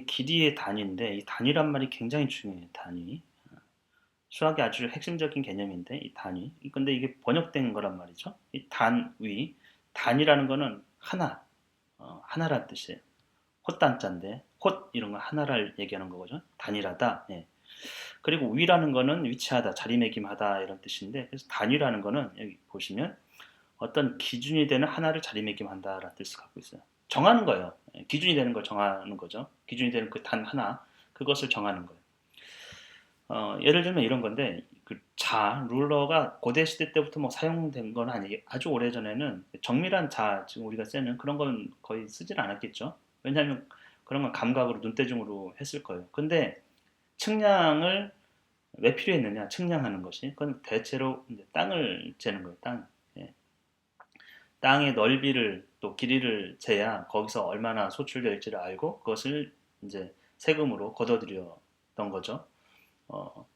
이게 길이의 단위인데 이 단위란 말이 굉장히 중요해요. 단위. 수학의 아주 핵심적인 개념인데 이 단위. 근데 이게 번역된 거란 말이죠. 이 단위. 단위라는 거는 하나. 하나란 뜻이에요. 헛단자인데 헛 이런 거 하나를 얘기하는 거거든요. 단일하다. 예. 그리고 위라는 거는 위치하다, 자리매김하다 이런 뜻인데 그래서 단위라는 거는 여기 보시면 어떤 기준이 되는 하나를 자리매김한다라는 뜻을 갖고 있어요. 정하는 거예요. 예, 기준이 되는 걸 정하는 거죠. 기준이 되는 그 단 하나 그것을 정하는 거예요. 예를 들면 이런 건데 그 룰러가 고대 시대 때부터 뭐 사용된 건 아니 아주 오래 전에는 정밀한 지금 우리가 쓰는 그런 건 거의 쓰질 않았겠죠. 왜냐하면 그런 건 감각으로 눈대중으로 했을 거예요. 근데 측량을 왜 필요했느냐? 측량하는 것이 그건 대체로 이제 땅을 재는 거예요. 땅. 예. 땅의 넓이를 또 길이를 재야 거기서 얼마나 소출될지를 알고 그것을 이제 세금으로 걷어들였던 거죠. 어,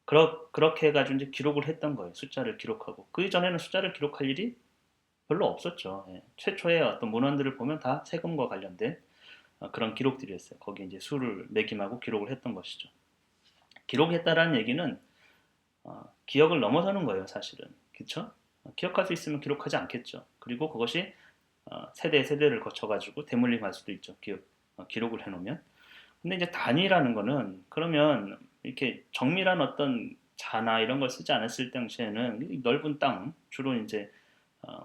그렇게 해가지고 이제 기록을 했던 거예요. 숫자를 기록하고. 그 이전에는 숫자를 기록할 일이 별로 없었죠. 예. 최초의 어떤 문헌들을 보면 다 세금과 관련된 그런 기록들이었어요. 거기 이제 수를 매김하고 기록을 했던 것이죠. 기록했다라는 얘기는 기억을 넘어서는 거예요, 사실은. 그렇죠? 기억할 수 있으면 기록하지 않겠죠. 그리고 그것이 세대를 거쳐가지고 대물림할 수도 있죠. 기록을 해놓으면. 근데 이제 단위라는 거는 그러면 이렇게 정밀한 어떤 자나 이런 걸 쓰지 않았을 당시에는 넓은 땅, 주로 이제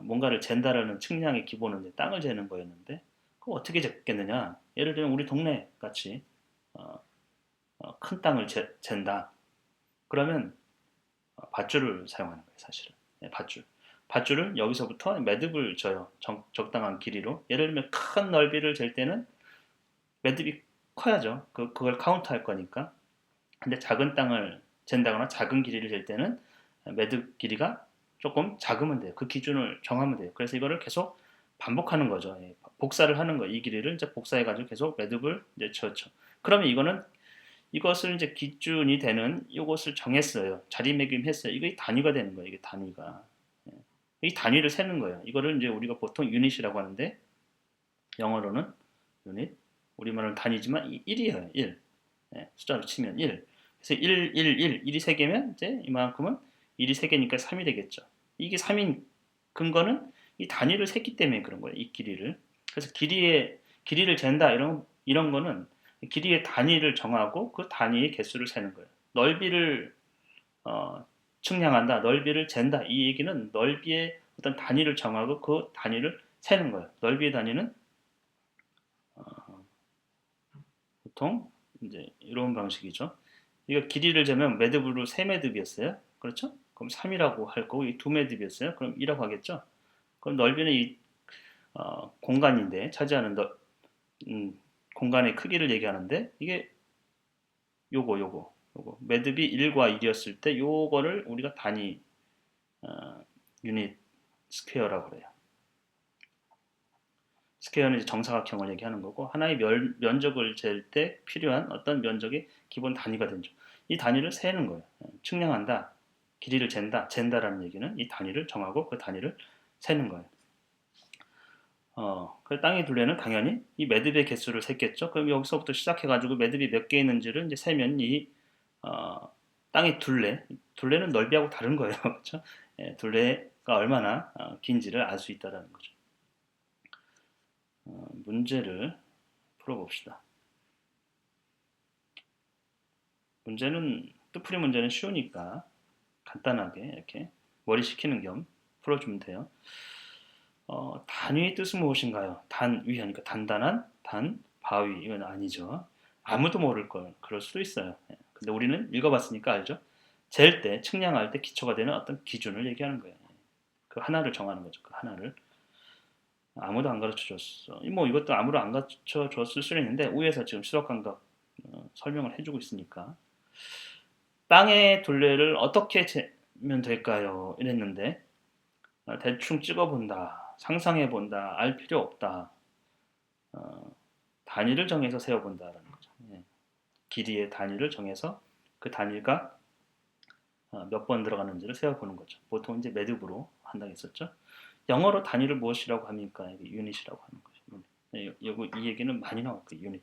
뭔가를 잰다라는 측량의 기본은 이제 땅을 재는 거였는데 그거 어떻게 쟀겠느냐? 예를 들면 우리 동네 같이 어, 큰 땅을 잰다. 그러면 밧줄을 사용하는 거예요, 사실은. 네, 밧줄. 밧줄을 여기서부터 매듭을 져요. 적당한 길이로. 예를 들면 큰 넓이를 잴 때는 매듭이 커야죠. 그걸 카운트할 거니까. 근데 작은 땅을 잰다거나 작은 길이를 잴 때는 매듭 길이가 조금 작으면 돼요. 그 기준을 정하면 돼요. 그래서 이거를 계속 반복하는 거죠. 예, 복사를 하는 거예요. 이 길이를 이제 복사해가지고 계속 매듭을 이제 쳐. 그러면 이것을 이제 기준이 되는 이것을 정했어요. 자리매김했어요. 이게 단위가 되는 거예요. 이게 단위가. 예. 이 단위를 세는 거예요. 이거를 이제 우리가 보통 유닛이라고 하는데 영어로는 유닛, 우리말은 단위지만 1이에요. 1. 예, 숫자로 치면 1. 그래서 1이 3개면 이제 이만큼은 1이 3개니까 3이 되겠죠. 이게 3인 근거는 이 단위를 셌기 때문에 그런 거예요. 이 길이를. 그래서 길이를 잰다 이런 거는 길이의 단위를 정하고 그 단위의 개수를 세는 거예요. 넓이를 측량한다, 넓이를 잰다. 이 얘기는 넓이의 어떤 단위를 정하고 그 단위를 세는 거예요. 넓이의 단위는 보통 이제 이런 방식이죠. 이거 길이를 재면 매듭으로 3매듭이었어요. 그렇죠? 그럼 3이라고 할 거고 이 2매듭이었어요. 그럼 2라고 하겠죠? 그럼 넓이는 이 공간인데 차지하는 음, 공간의 크기를 얘기하는데 이게 요거 매듭이 1과 1이었을 때 요거를 우리가 단위 유닛 스퀘어라고 그래요. 스퀘어는 이제 정사각형을 얘기하는 거고 하나의 면적을 잴 때 필요한 어떤 면적의 기본 단위가 되죠. 이 단위를 세는 거예요. 측량한다, 길이를 잰다라는 얘기는 이 단위를 정하고 그 단위를 세는 거예요. 그 땅의 둘레는 당연히 이 매듭의 개수를 셌겠죠. 그럼 여기서부터 시작해가지고 매듭이 몇 개 있는지를 이제 세면 이 땅의 둘레는 넓이하고 다른 거예요. 그렇죠? 예, 둘레가 얼마나 긴지를 알 수 있다는 거죠. 문제를 풀어봅시다. 뜻풀이 문제는 쉬우니까 간단하게 이렇게 머리 식히는 겸 풀어주면 돼요. 단위의 뜻은 무엇인가요? 단위 하니까 단단한 바위 이건 아니죠. 아무도 모를 걸 그럴 수도 있어요. 예. 근데 우리는 읽어봤으니까 알죠. 잴 때 측량할 때 기초가 되는 어떤 기준을 얘기하는 거예요. 그 하나를 정하는 거죠. 그 하나를 아무도 안 가르쳐 줬어. 뭐 이것도 아무도 안 가르쳐 줬을 수는 있는데 위에서 지금 수학 감각 설명을 해주고 있으니까 땅의 둘레를 어떻게 재면 될까요? 이랬는데 대충 찍어본다, 상상해본다, 알 필요 없다. 단위를 정해서 세워본다라는 거죠. 예. 길이의 단위를 정해서 그 단위가 몇 번 들어가는지를 세워보는 거죠. 보통 이제 매듭으로 한다고 했었죠. 영어로 단위를 무엇이라고 합니까? 유닛이라고 하는 거죠. 이 얘기는 많이 나왔고 유닛.